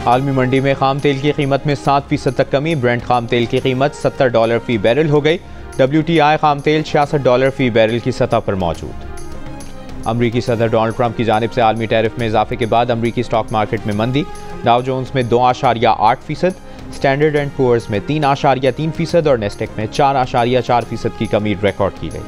आलमी मंडी में खाम तेल की कीमत में 7% तक कमी। ब्रेंट खाम तेल की कीमत $70 फी बैरल हो गई। WTI खाम तेल $66 फी बैरल की सतह पर मौजूद। अमरीकी सदर डोनाल्ड ट्रंप की जानिब से आलमी टैरिफ में इजाफे के बाद अमरीकी स्टॉक मार्केट में मंदी। डाउ जोन्स में 2.8%, स्टैंडर्ड एंड पुअर्स में 3.3% और नेस्टेक में 4.4% की कमी रिकॉर्ड की गई।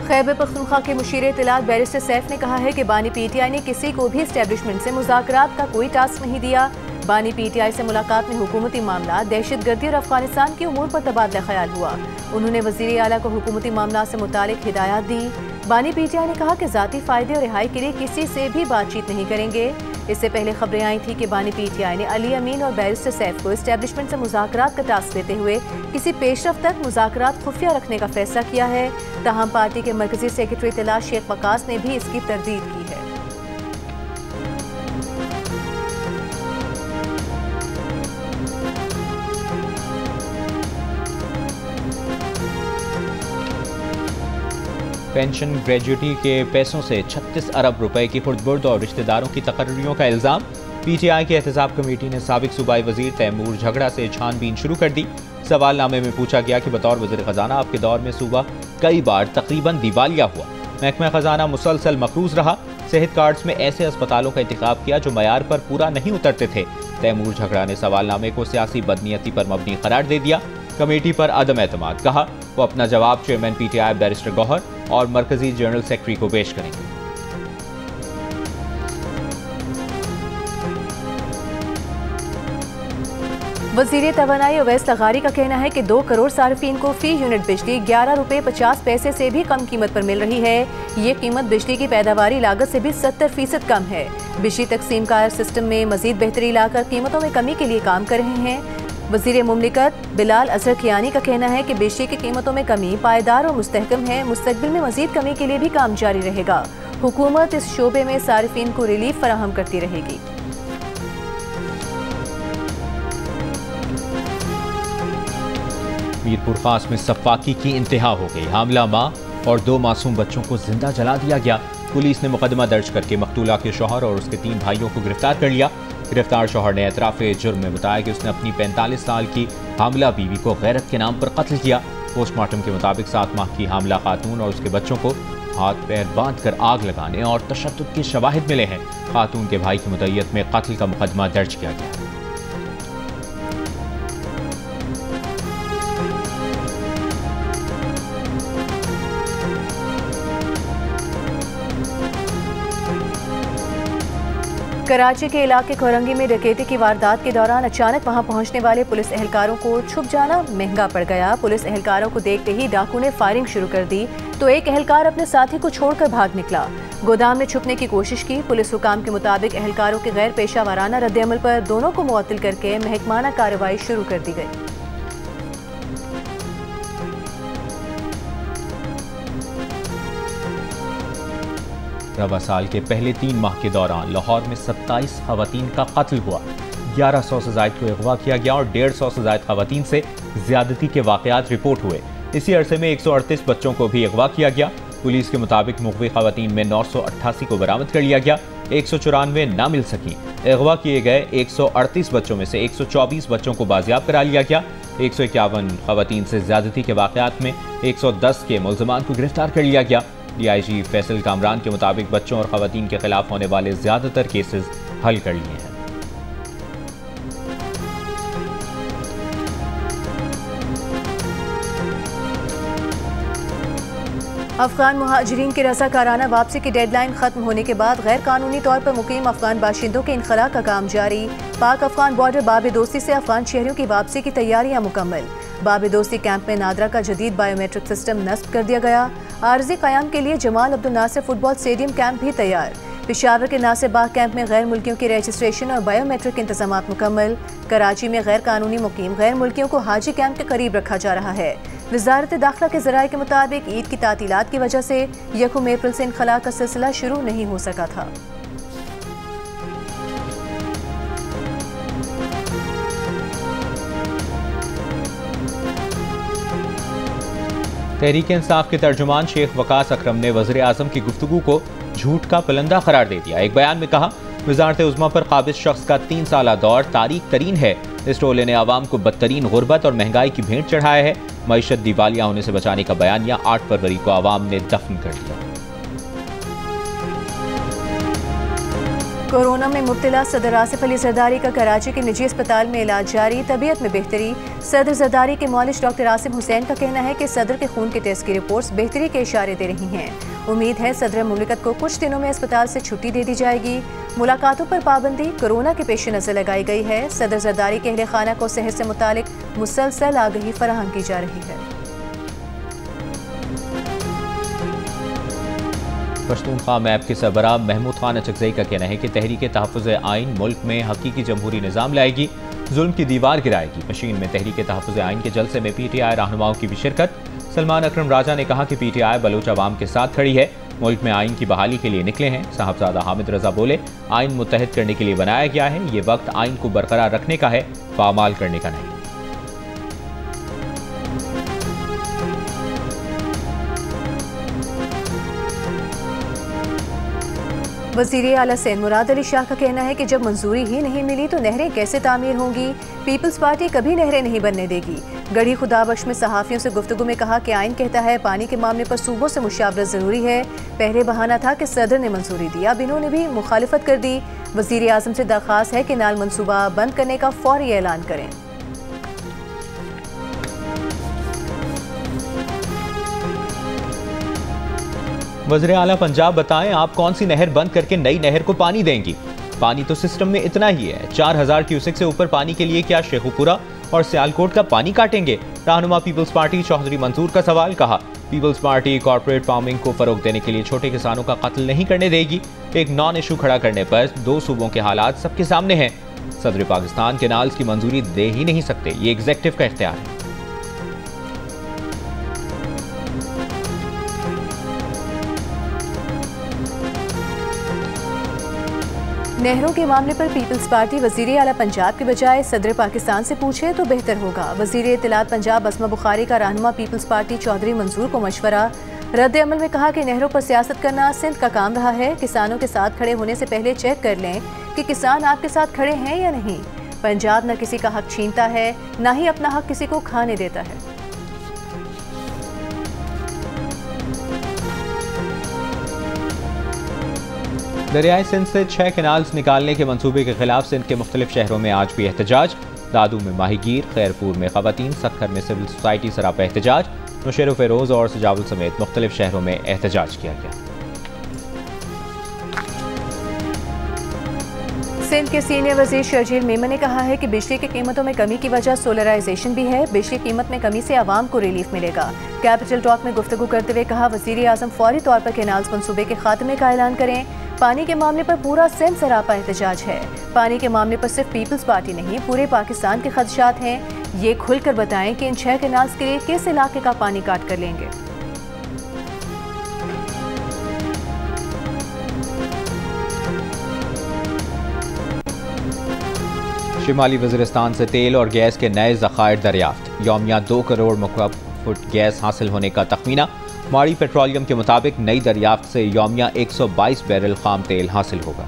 खैबर पख्तूनख्वा के मुशीर इत्तलात बैरिस्टर सैफ ने कहा है कि बानी PTI ने किसी को भी एस्टेब्लिशमेंट से मुज़ाकरात का कोई टास्क नहीं दिया। बानी PTI से मुलाकात में हुकूमती मामला, दहशतगर्दी और अफगानिस्तान के उमूर पर तबादला ख्याल हुआ। उन्होंने वज़ीर आला को हुकूमती मामला से मुतालिक हिदायत दी। बानी PTI ने कहा कि ज़ाती फ़ायदे और रिहाई के लिए किसी से भी बातचीत नहीं करेंगे। इससे पहले खबरें आई थी कि बानी PTI ने अली अमीन और बैरिस्टर सैफ को एस्टेब्लिशमेंट से मुज़ाकरात का टास्क देते हुए किसी पेशरफ तक मुज़ाकरात खुफिया रखने का फैसला किया है। ताहम पार्टी के मरकजी सेक्रेटरी इत्तलात शेख वकास ने भी इसकी तरदीद की है। पेंशन ग्रेजुएटी के पैसों से 36 अरब रुपए की खुर्द-बुर्द और रिश्तेदारों की तकर्रियों का इल्ज़ाम। PTI की एहतसाब कमेटी ने साबिक सूबाई वजीर तैमूर झगड़ा से छानबीन शुरू कर दी। सवालनामे में पूछा गया कि बतौर वज़ीर ख़जाना आपके दौर में सूबा कई बार तकरीबन दिवालिया हुआ। महकमा ख़जाना मुसलसल मकरूज रहा। सेहत कार्ड्स में ऐसे अस्पतालों का इंतखाब किया जो मयार पर पूरा नहीं उतरते थे। तैमूर झगड़ा ने सवालनामे को सियासी बदनीयती पर मबनी करार दे दिया। कमेटी पर अदम एतमाद, कहा वो अपना जवाब चेयरमैन PTI बैरिस्टर गौहर और मरकजी जनरल सेक्रेटरी को पेश करेंगे। वज़ीर तवानाई अवैस लगारी का कहना है कि 2 करोड़ सार्फिन को फी यूनिट बिजली 11 रुपये 50 पैसे से भी कम कीमत पर मिल रही है। ये कीमत बिजली की पैदावारी लागत से भी 70% कम है। बिजली तकसीम कार सिस्टम में मजीद बेहतरी लाकर कीमतों में कमी के लिए काम कर रहे हैं। वज़ीर मुमलिकत बिलाल असर खियानी का कहना है कि बिजली की कीमतों में कमी पायदार और मुस्तहकम है। मुस्तकबिल में मजीद कमी के लिए भी काम जारी रहेगा। हुकूमत इस शोबे में सार्फिन को रिलीफ फराहम करती रहेगी। मीरपुर खास में सफाकी की इंतहा हो गई। हामला माँ और 2 मासूम बच्चों को जिंदा जला दिया गया। पुलिस ने मुकदमा दर्ज करके मकतूला के शौहर और उसके 3 भाइयों को गिरफ्तार कर लिया। गिरफ्तार शौहर ने एतराफ़े जुर्म में बताया कि उसने अपनी 45 साल की हामला बीवी को गैरत के नाम पर कत्ल किया। पोस्टमार्टम के मुताबिक 7 माह की हामला खातून और उसके बच्चों को हाथ पैर बांध कर आग लगाने और तशद्दुद के शवाहिद मिले हैं। खातून के भाई की मुद्दत में कत्ल का मुकदमा दर्ज किया गया है। कराची के इलाके कोरंगी में डकैती की वारदात के दौरान अचानक वहां पहुंचने वाले पुलिस एहलकारों को छुप जाना महंगा पड़ गया। पुलिस एहलकारों को देखते ही डाकू ने फायरिंग शुरू कर दी तो एक एहलकार अपने साथी को छोड़कर भाग निकला। गोदाम में छुपने की कोशिश की। पुलिस हुकाम के मुताबिक एहलकारों के गैर पेशा वाराना रद्द-ए-अमल पर दोनों को मुअत्तल करके महकमाना कार्रवाई शुरू कर दी गई। 15 साल के पहले 3 माह के दौरान लाहौर में 27 खवातीन का कत्ल हुआ। 1100 से ज़ायद को अगवा किया गया और 150 से ज़ायद खवातीन से ज्यादती के वाक़यात रिपोर्ट हुए। इसी अरसे में 138 बच्चों को भी अगवा किया गया। पुलिस के मुताबिक मुग़वी खवातीन में 988 को बरामद कर लिया गया, 194 ना मिल सकी। अगवा किए गए 138 बच्चों में से 124 बच्चों को बाजियाब करा लिया गया। 151 खवातीन से ज्यादती के वाक़यात में 110 के मुल्ज़िमान को गिरफ्तार कर लिया गया। DIG फैसल कामरान के मुताबिक बच्चों और खवातीन के खिलाफ होने वाले ज्यादातर केसेस हल कर लिए हैं। अफगान मुहाजिरीन की रज़ाकाराना वापसी की डेडलाइन खत्म होने के बाद गैर कानूनी तौर पर मुकीम अफगान बाशिंदों के इनखला का काम जारी। पाक अफगान बॉर्डर बाब दोस्ती से अफगान शहरियों की वापसी की तैयारियां मुकम्मल। बाब दोस्ती कैंप में नादरा का जदीद बायोमेट्रिक सिस्टम नस्ब कर दिया गया। आर्जी क़याम के लिए Jamal Abdul Nasir football stadium camp भी तैयार। पेशावर के नासिर बाग कैंप में गैर मुल्कियों की रजिस्ट्रेशन और बायोमेट्रिक इंतजामात मुकम्मल। कराची में गैर कानूनी मुकीम गैर मुल्कियों को हाजी कैंप के करीब रखा जा रहा है। वज़ारत दाखिला के ज़राए के मुताबिक ईद की तातीलात की वजह से 1 अप्रैल से इनखला का सिलसिला शुरू नहीं हो सका था। तहरीक इंसाफ के तर्जुमान शेख वकास अकरम ने वज़ीर आज़म की गुफ्तगू को झूठ का पलंदा करार दे दिया। एक बयान में कहा, वज़ारत उज़्मा पर काबिज शख्स का 3 साला दौर तारीख तरीन है। इस टोले ने आवाम को बदतरीन गुर्बत और महंगाई की भेंट चढ़ाया है। मईशत दिवालिया होने से बचाने का बयानिया 8 फरवरी को आवाम ने दफन कर दिया। कोरोना में मुब्तला सदर आसिफ अली जरदारी का कराची के निजी अस्पताल में इलाज जारी, तबीयत में बेहतरी। सदर जरदारी के मौलिज डॉक्टर आसिम हुसैन का कहना है कि सदर के खून के टेस्ट की रिपोर्ट्स बेहतरी के इशारे दे रही हैं। उम्मीद है सदर मुमलिकत को कुछ दिनों में अस्पताल से छुट्टी दे दी जाएगी। मुलाकातों पर पाबंदी कोरोना के पेश नज़र लगाई गई है। सदर जरदारी के अहले खाना को सेहत से मुतालिक मुसलसल आगही फराहम की जा रही है। पश्तूनख्वा मैप के सरबराह महमूद खान अचकज़ई का कहना है कि तहरीक तहफ़्फ़ुज़ आइन मुल्क में हकीकी जमहूरी निज़ाम लाएगी, जुल्म की दीवार गिराएगी। मशीन में तहरीक तहफ़्फ़ुज़ आइन के जलसे में PTI रहनुमाओं की भी शिरकत। सलमान अकरम राजा ने कहा कि PTI बलोच अवाम के साथ खड़ी है, मुल्क में आइन की बहाली के लिए निकले हैं। साहबजादा हामिद रजा बोले, आइन मुत्तहिद करने के लिए बनाया गया है, ये वक्त आइन को बरकरार रखने का है, पामाल करने का नहीं। वज़ीर आला सिंध मुराद अली शाह का कहना है कि जब मंजूरी ही नहीं मिली तो नहरें कैसे तामीर होंगी। पीपल्स पार्टी कभी नहरें नहीं बनने देगी। गढ़ी खुदाबख्श में सहाफ़ियों से गुफ्तगू में कहा कि आइन कहता है पानी के मामले पर सूबों से मुशावरत ज़रूरी है। पहले बहाना था कि सदर ने मंजूरी दी, अब इन्होंने भी मुखालिफत कर दी। वज़ीर आज़म से दरख्वास्त है कि नाल मनसूबा बंद करने का फौरी ऐलान करें। वज़ीर आला पंजाब बताएं, आप कौन सी नहर बंद करके नई नहर को पानी देंगी? पानी तो सिस्टम में इतना ही है। 4000 क्यूसेक से ऊपर पानी के लिए क्या शेखुपुरा और सियालकोट का पानी काटेंगे? रहनुमा पीपल्स पार्टी चौधरी मंसूर का सवाल। कहा, पीपल्स पार्टी कॉर्पोरेट फार्मिंग को फरोग देने के लिए छोटे किसानों का कत्ल नहीं करने देगी। एक नॉन इशू खड़ा करने पर 2 सूबों के हालात सबके सामने हैं। सदर पाकिस्तान केनाल्स की मंजूरी दे ही नहीं सकते, ये एग्जेक्टिव का इख्तियार है। नहरों के मामले पर पीपल्स पार्टी वज़ीर आला पंजाब के बजाय सदर पाकिस्तान से पूछे तो बेहतर होगा। वज़ीर इत्तलात पंजाब अस्मा बुखारी का रहनुमा पीपल्स पार्टी चौधरी मंसूर को मशवरा। रद्द अमल में कहा कि नहरों पर सियासत करना सिंध का काम रहा है। किसानों के साथ खड़े होने से पहले चेक कर लें कि किसान आपके साथ खड़े हैं या नहीं। पंजाब न किसी का हक छीनता है, न ही अपना हक किसी को खाने देता है। दरियाए सिंध से 6 कैनाल्स निकालने के मंसूबे के खिलाफ सिंध के मुख्तलिफ शहरों में आज भी एहतजाज। दादू में माहीगीर, खैरपुर में खवातीन, सक्खर में सिविल सोसाइटी सरापा एहतजाज। नौशेर फेरोज और सजावल समेत मुख्तलिफ शहरों में एहतजाज किया गया। सिंध के सीनियर वजीर शर्जील मेमन ने कहा है कि बिजली की कीमतों में कमी की वजह सोलराइजेशन भी है। बिजली कीमत में कमी से आवाम को रिलीफ मिलेगा। कैपिटल टॉक में गुफ्तगू करते हुए कहा, वजीर आजम फौरी तौर पर कैनाल्स मंसूबे के खात्मे का ऐलान करें। पानी के मामले पर पूरा सिंध सरापा एहतजाज है। पानी के मामले पर सिर्फ पीपल्स पार्टी नहीं, पूरे पाकिस्तान के खदशात हैं। ये खुलकर बताएं कि इन 6 कैनाल्स के लिए किस इलाके का पानी काट कर लेंगे। शिमाली वज़ीरिस्तान से तेल और गैस के नए ज़खायर दरियाफ्त। यौमिया 2 करोड़ मुकअब फुट गैस हासिल होने का तखमीना। माड़ी पेट्रोलियम के मुताबिक नई दरियाफ्त से यौमिया 122 बैरल खाम तेल हासिल होगा।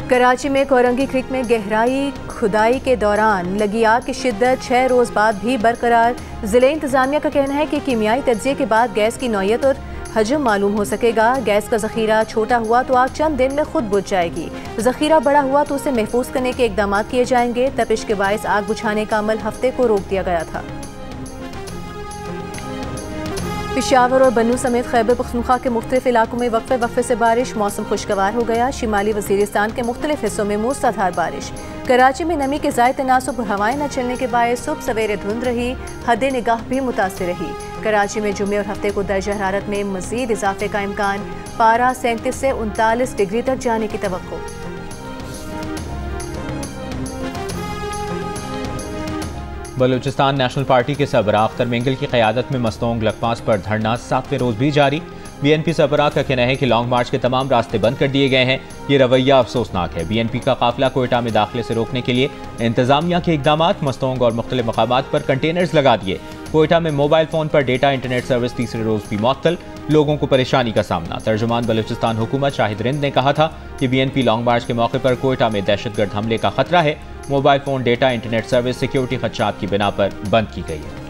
कराची में कोरंगी क्रीक में गहराई खुदाई के दौरान लगी आग की शिद्दत 6 रोज बाद भी बरकरार। जिले इंतजामिया का कहना है कि कीमियाई तज्जिए के बाद गैस की नौयत और हजम मालूम हो सकेगा। गैस का जखीरा छोटा हुआ तो आग चंद दिन में खुद बुझ जाएगी। जखीरा बड़ा हुआ तो उसे महफूज करने के इकदाम किए जाएंगे। तपिश के बायस आग बुझाने का अमल हफ्ते को रोक दिया गया था। पेशावर और बन्नू समेत खैबर पख्तूनख्वा के मुख्तलिफ इलाकों में वक्फे से बारिश। मौसम खुशगवार हो गया। शिमाली वज़ीरिस्तान के मुख्तलिफ हिस्सों में मूसलाधार बारिश। कराची में नमी के ज़ायद तनासुब हवाएं न चलने के बायस सुबह सवेरे धुंध रही। हद निगाह भी मुतासिर रही। कराची में जुमे और हफ्ते को दर्जा हरारत में मज़ीद इजाफे का इम्कान। पारा 37 से 39 डिग्री तक जाने की तवक्को। बलूचिस्तान नेशनल पार्टी के सरबराह अख्तर मेंगल की क़यादत में मस्तोंग लकपास पर धरना 7वें रोज भी जारी। BNP सरबराह का कहना है कि लॉन्ग मार्च के तमाम रास्ते बंद कर दिए गए हैं। ये रवैया अफसोसनाक है। BNP का काफिला कोयटा में दाखिले से रोकने के लिए इंतजामिया के इकदामात, मस्तोंग और मुख्तलिफ मकामात पर कंटेनर्स लगा दिए। कोयटा में मोबाइल फोन पर डेटा इंटरनेट सर्विस तीसरे रोज भी मुअत्तल, लोगों को परेशानी का सामना। तर्जुमान बलूचिस्तान हुकूमत शाहिद रिंद ने कहा था कि BNP लॉन्ग मार्च के मौके पर कोयटा में दहशतगर्द हमले का खतरा है। Mobile phone data internet service security खदशात की बिना पर बंद की गई है।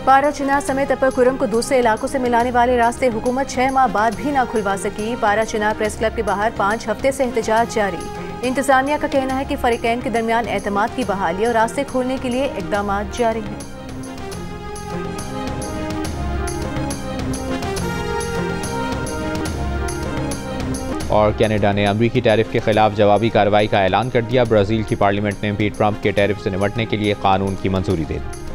पारा चिनार समेत अपर कुरम को दूसरे इलाकों से मिलाने वाले रास्ते हुकूमत 6 माह बाद भी ना खुलवा सकी। पारा चिनार प्रेस क्लब के बाहर 5 हफ्ते से एहतजाज जारी। इंतजामिया का कहना है कि फरीकैन के दरमियान एतमाद की बहाली और रास्ते खोलने के लिए इकदाम जारी हैं। और कनाडा ने अमरीकी टैरिफ के खिलाफ जवाबी कार्रवाई का ऐलान कर दिया। ब्राजील की पार्लियामेंट ने भी ट्रंप के टैरिफ से निपटने के लिए कानून की मंजूरी दे दी।